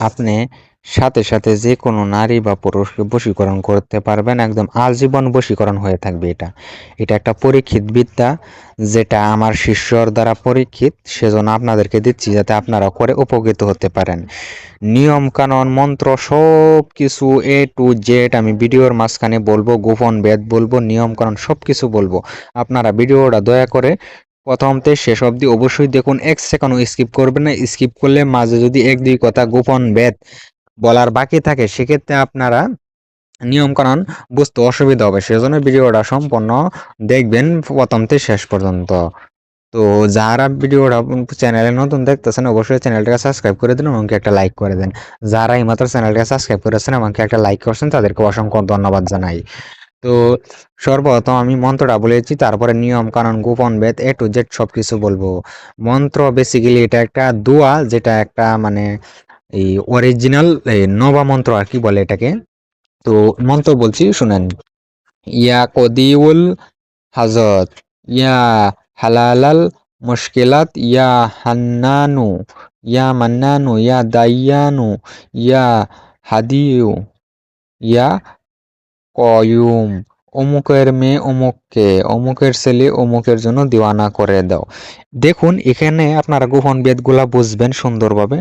আপনি সাথে সাথে যে কোনো নারী বা পুরুষকে বশীকরণ করতে পারবেন, একদম আজীবন বশীকরণ হয়ে থাকবে। এটা একটা পরীক্ষিত বিদ্যা, যেটা আমার শিষ্যর দ্বারা পরীক্ষিত, সেজন্য আপনাদেরকে দিচ্ছি যাতে আপনারা করে উপকৃত হতে পারেন। নিয়ম কানুন মন্ত্র সব কিছু A to Z আমি ভিডিওর মাঝখানে বলবো, গোপন বেদ বলবো, নিয়ম কানুন সব কিছু বলবো। আপনারা ভিডিওটা দয়া করে প্রথম থেকে শেষ অবধি অবশ্যই দেখুন, 1 সেকেন্ডও স্কিপ করবেন না। স্কিপ করলে মাঝে যদি 1-2 কথা গোপন বেদ বলার বাকি থাকে, সেক্ষেত্রে আপনারা নিয়ম কানুন বুঝতে অসুবিধা হবে। সেজন্য ভিডিওটা সম্পূর্ণ দেখবেন প্রথম থেকে শেষ পর্যন্ত। তো যারা ভিডিওটা চ্যানেলে নতুন দেখতেছেন, অবশ্যই চ্যানেলটাকে সাবস্ক্রাইব করে দিন, আমাকে একটা লাইক করে দেন। যারা এইমাত্র চ্যানেলটাকে সাবস্ক্রাইব করেছেন, আমাকে একটা লাইক করছেন, তাদেরকে অসংখ্য ধন্যবাদ জানাই। তো সর্বপ্রথম আমি মন্ত্রটা বলেছি, তারপরে নিয়ম কানুন গোপন বেদ A to Z সবকিছু বলবো। মন্ত্র বেসিক্যালি এটা একটা দোয়া, যেটা একটা মানে এই অরিজিনাল নবা মন্ত্র আর কি বলে এটাকে। তো মন্ত্র বলছি শুনেন। ইয়া কদিউল হাজত, ইয়া হালালাল মুশকিলাত, ইয়া হান্নানু, ইয়া মান্নানু, ইয়া দাইয়ানু, ইয়া হাদিউ, ইয়া কয়ুম। অমুকের মেয়ে অমুককে, অমুকের ছেলে অমুকের জন্য দিওয়ানা করে দাও। দেখুন এখানে আপনারা গোপন বেদগুলা বুঝবেন সুন্দরভাবে।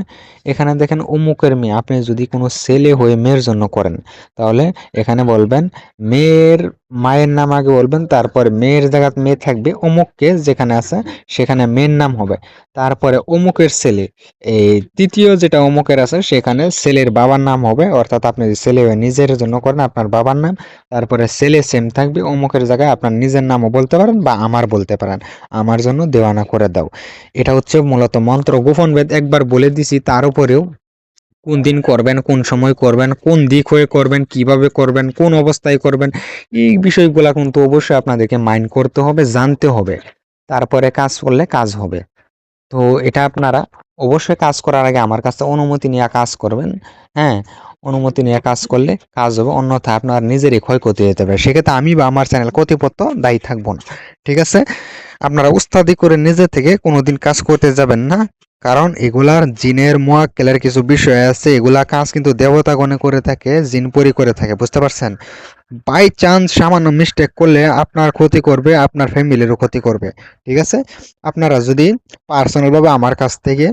এখানে দেখেন অমুকের মেয়ে, আপনি যদি কোনো ছেলে হয়ে মেয়ের জন্য করেন, তাহলে এখানে বলবেন মেয়ের মায়ের নাম আগে বলবেন, তারপরে মেয়ের জায়গায় মেয়ে থাকবে, অমুককে যেখানে আছে সেখানে মেয়ের নাম হবে, তারপরে অমুকের ছেলে, এই তৃতীয় যেটা অমুকের আছে সেখানে ছেলের বাবার নাম হবে। অর্থাৎ আপনি যদি ছেলে হয়ে নিজের জন্য করেন, আপনার বাবার নাম, তারপরে ছেলে সেম থাকবে, অমুকের জায়গায় আপনার নিজের নামও বলতে পারেন বা আমার বলতে পারেন, আমার জন্য দেওয়ানা করে দাও। এটা হচ্ছে মূলত মন্ত্র। গোপন বেদ একবার বলে দিছি, তার উপরেও কোন দিন করবেন, কোন সময় করবেন, কোন দিক হয়ে করবেন, কিভাবে করবেন, কোন অবস্থায় করবেন, এই বিষয়গুলা কিন্তু অবশ্যই আপনাদেরকে মাইন্ড করতে হবে, জানতে হবে। তারপরে কাজ করলে কাজ হবে। তো এটা আপনারা অবশ্যই কাজ করার আগে আমার কাছে অনুমতি নিয়ে কাজ করবেন। হ্যাঁ, অনুমতি নিয়ে কাজ করলে কাজ হবে, অন্যথায় আপনার নিজেরই ক্ষয়ক্ষতি হতে পারে। সেক্ষেত্রে আমি বা আমার চ্যানেল কর্তৃপক্ষ দায়ী থাকবো না। ঠিক আছে? আপনারা উস্তাদি করে নিজে থেকে কোনোদিন কাজ করতে যাবেন না, কারণ এগুলার জিনের মুয়াক্কেলের কিছু বিষয় আছে। এগুলা কাজ কিন্তু দেবতাগণে করে থাকে, জিন পরি করে থাকে, বুঝতে পারছেন? বাই চান্স সামান্য মিস্টেক করলে আপনার ক্ষতি করবে, আপনার ফ্যামিলিরও ক্ষতি করবে। ঠিক আছে? আপনারা যদি পার্সোনাল ভাবে আমার কাছ থেকে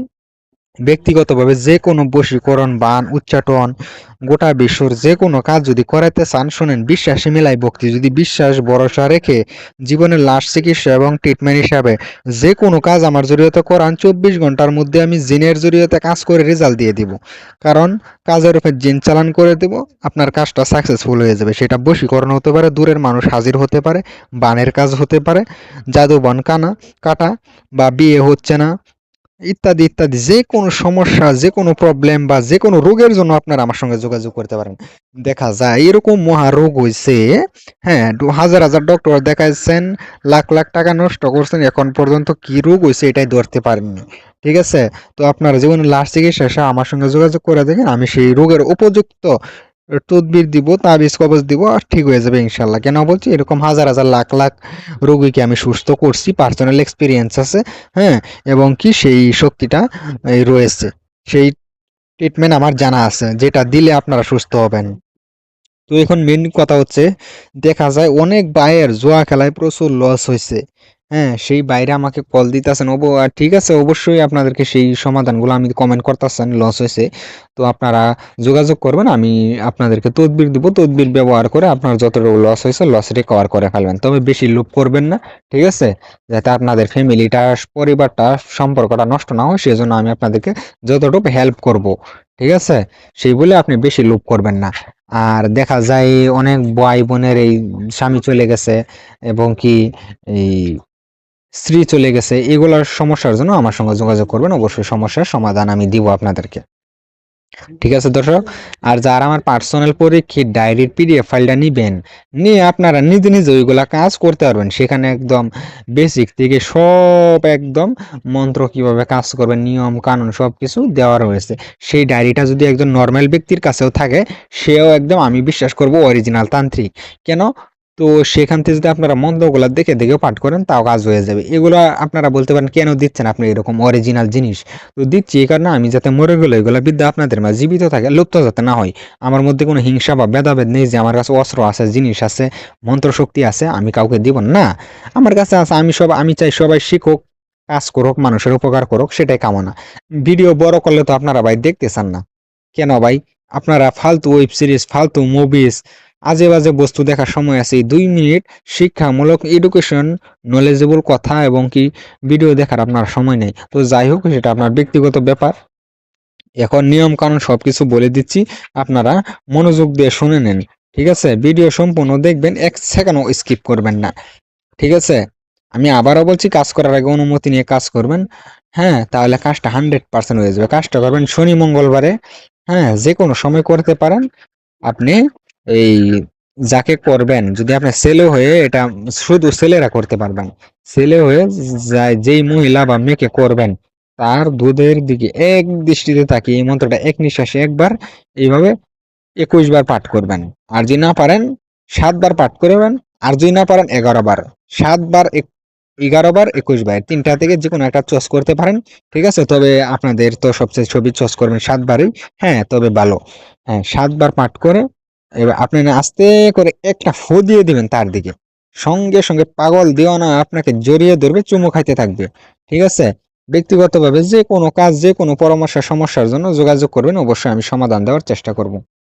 ব্যক্তিগতভাবে যে কোনো বশীকরণ, বান, উচ্চাটন, গোটা বিশ্বর যে কোনো কাজ যদি করাইতে চান, শুনেন, বিশ্বাসে মিলাই ভক্তি। যদি বিশ্বাস ভরসা রেখে জীবনের লাস্ট চিকিৎসা এবং ট্রিটমেন্ট হিসাবে যে কোনো কাজ আমার জড়িয়তে করান, 24 ঘন্টার মধ্যে আমি জিনের জড়িয়তে কাজ করে রেজাল্ট দিয়ে দিব। কারণ কাজের উপর জিন চালান করে দেব, আপনার কাজটা সাকসেসফুল হয়ে যাবে। সেটা বশীকরণ হতে পারে, দূরের মানুষ হাজির হতে পারে, বানের কাজ হতে পারে, জাদু বন কাটা, বা বিয়ে হচ্ছে না, ইত্যাদি ইত্যাদি। যে কোনো সমস্যা, যে কোনো প্রবলেম বা যে কোনো রোগের জন্য আপনারা আমার সঙ্গে যোগাযোগ করতে পারেন। দেখা যায় এরকম মহা রোগ হয়েছে, হ্যাঁ, হাজার হাজার ডক্টর দেখাইছেন, লাখ লাখ টাকা নষ্ট করছেন, এখন পর্যন্ত কি রোগ হয়েছে এটাই ধরতে পারেননি। ঠিক আছে? তো আপনারা জীবনে লাস্ট চিকিৎসা আমার সঙ্গে যোগাযোগ করে দেখেন, আমি সেই রোগের উপযুক্ত তদবির দিব, তাবিজ কবজ দিব, আর ঠিক হয়ে যাবে ইনশাল্লাহ। কেন বলছি, এরকম হাজার হাজার লাখ লাখ রোগীকে আমি সুস্থ করছি, পার্সোনাল এক্সপিরিয়েন্স আছে। হ্যাঁ, এবং কি সেই শক্তিটা রয়েছে, সেই ট্রিটমেন্ট আমার জানা আছে, যেটা দিলে আপনারা সুস্থ হবেন। তো এখন মেন কথা হচ্ছে, দেখা যায় অনেক ভাইয়ের জুয়া খেলায় প্রচুর লস হয়েছে। হ্যাঁ, সেই বাইরে আমাকে কল দিতেছেন, আর ঠিক আছে, অবশ্যই আপনাদেরকে সেই সমাধানগুলো আমি কমেন্ট করতেছেন, লস হয়েছে। তো আপনারা যোগাযোগ করবেন, আমি আপনাদেরকে তদবির দিব, তদবির ব্যবহার করে আপনার যতটুকু লস হয়েছে লস রিকভার করে ফেলবেন। তবে বেশি লোভ করবেন না। ঠিক আছে? যাতে আপনাদের ফ্যামিলিটা, পরিবারটা, সম্পর্কটা নষ্ট না হয়, সেজন্য আমি আপনাদেরকে যতটুকু হেল্প করব। ঠিক আছে? সেই বলে আপনি বেশি লোভ করবেন না। আর দেখা যায় অনেক ভাই বোনের এই স্বামী চলে গেছে, এবং কি এই স্ত্রী চলে গেছে, এগুলার সমস্যার জন্য আমার সঙ্গে যোগাযোগ করবেন, অবশ্যই সমস্যার সমাধান আমি দিব আপনাদেরকে। ঠিক আছে দর্শক? আর যারা আমার পার্সোনাল পরীক্ষিত ডায়েরির পিডিএফ ফাইলটা নিবেন, নিয়ে আপনারা নিজে নিজে ওইগুলা কাজ করতে পারবেন। সেখানে একদম বেসিক থেকে সব একদম মন্ত্র কিভাবে কাজ করবে, নিয়ম কানুন সবকিছু দেওয়া রয়েছে। সেই ডায়েরিটা যদি একজন নর্মাল ব্যক্তির কাছেও থাকে, সেও একদম, আমি বিশ্বাস করব, অরিজিনাল তান্ত্রিক। কেন? তো সেখান থেকে যদি আপনারা মন্ত্রগুলা দেখে দেখে পাঠ করেন তাও কাজ হয়ে যাবে। এগুলা আপনারা বলতে পারেন কেন দিচ্ছেন আপনি এরকম অরিজিনাল জিনিস? তো দিচ্ছি এই কারণে আমি যাতে মরে গেলে এগুলা বিদ্যা আপনাদের মাঝে জীবিত থাকে, লুপ্ত যাতে না হয়। আমার মধ্যে কোনো হিংসা বা ভেদাভেদ নেই যে আমার কাছে অস্ত্র আছে, জিনিস আছে, মন্ত্র শক্তি আছে, আমি কাউকে দিব না। আমার কাছে আছে, আমি চাই সবাই শিখুক, কাজ করুক, মানুষের উপকার করুক, সেটাই কামনা। ভিডিও বড় করলে তো আপনারা ভাই দেখতে চান না কেন ভাই? আপনারা ফালতু ওয়েব সিরিজ, ফালতু মুভিজ, আজে বাজে বস্তু দেখার সময় আছে। 2 মিনিট শিক্ষামূলক এডুকেশন নলেজেবল কথা এবং কি ভিডিও দেখার আপনার সময় নেই। তো যাই হোক, সেটা আপনার ব্যক্তিগত ব্যাপার। এখন নিয়ম কানুন সবকিছু বলে দিচ্ছি, আপনারা মনোযোগ দিয়ে শুনে নেন। ঠিক আছে, ভিডিও সম্পূর্ণ দেখবেন, 1 সেকেন্ডও স্কিপ করবেন না। ঠিক আছে, আমি আবারও বলছি, কাজ করার আগে অনুমতি নিয়ে কাজ করবেন। হ্যাঁ, তাহলে কাজটা 100% হয়ে যাবে। কাজটা করবেন শনি মঙ্গলবারে। হ্যাঁ, যে কোনো সময় করতে পারেন আপনি। এই যাকে করবেন, যদি আপনি ছেলে হয়ে, এটা শুধু ছেলেরা করতে পারবেন। ছেলে হয়ে যেই মহিলা বা মেয়েকে করবেন, তার দুধের দিকে এক দৃষ্টিতে তাকিয়ে এই মন্ত্রটা এক নিঃশ্বাসে একবার এইভাবে 21 বার পাঠ করবেন। আর যদি না পারেন 7 বার পাঠ করবেন। আর যদি না পারেন 11 বার। 7 বার, 11 বার, 21 বার, তিনটা থেকে যে কোনো একটা চয়েস করতে পারেন। ঠিক আছে, তবে আপনাদের তো সবচেয়ে ছবি চয়েস করবেন 7 বারই। হ্যাঁ, তবে ভালো। হ্যাঁ, 7 বার পাঠ করে এবার আপনি না আস্তে করে একটা ফু দিয়ে দিবেন তার দিকে। সঙ্গে সঙ্গে পাগল দিওয়ানা আপনাকে জড়িয়ে ধরবে, চুমু খাইতে থাকবে। ঠিক আছে, ব্যক্তিগতভাবে যে কোনো কাজ, যে কোনো পরামর্শ, সমস্যার জন্য যোগাযোগ করবেন, অবশ্যই আমি সমাধান দেওয়ার চেষ্টা করব।